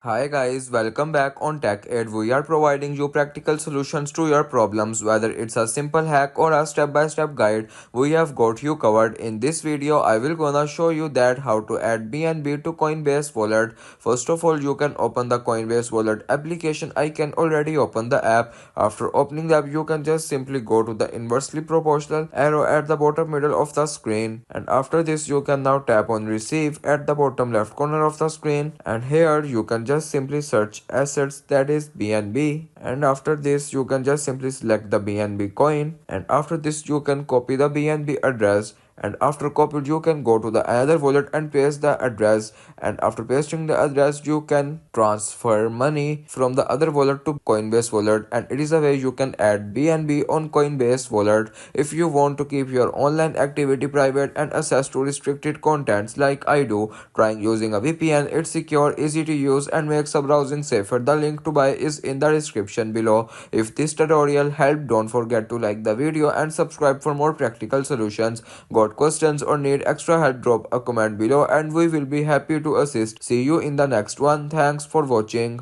Hi guys, welcome back on Tech Ed. We are providing you practical solutions to your problems, whether it's a simple hack or a step-by-step guide. We have got you covered. In this video, I will gonna show you that how to add BNB to Coinbase wallet. First of all, you can open the Coinbase wallet application. I can already open the app. After opening the app, you can just simply go to the inversely proportional arrow at the bottom middle of the screen. And after this, you can now tap on receive at the bottom left corner of the screen. And here you can just simply search assets, that is BNB, and after this you can just simply select the BNB coin, and after this you can copy the BNB address, and after copied you can go to the another wallet and paste the address, and after pasting the address you can transfer money from the other wallet to Coinbase wallet, and it is a way you can add BNB on Coinbase wallet. If you want to keep your online activity private and access to restricted contents like I do, trying using a VPN. It's secure, easy to use, and makes the browsing safer. The link to buy is in the description below. If this tutorial helped, don't forget to like the video and subscribe for more practical solutions. Got questions or need extra help? Drop a comment below and we will be happy to assist. See you in the next one. Thanks for watching.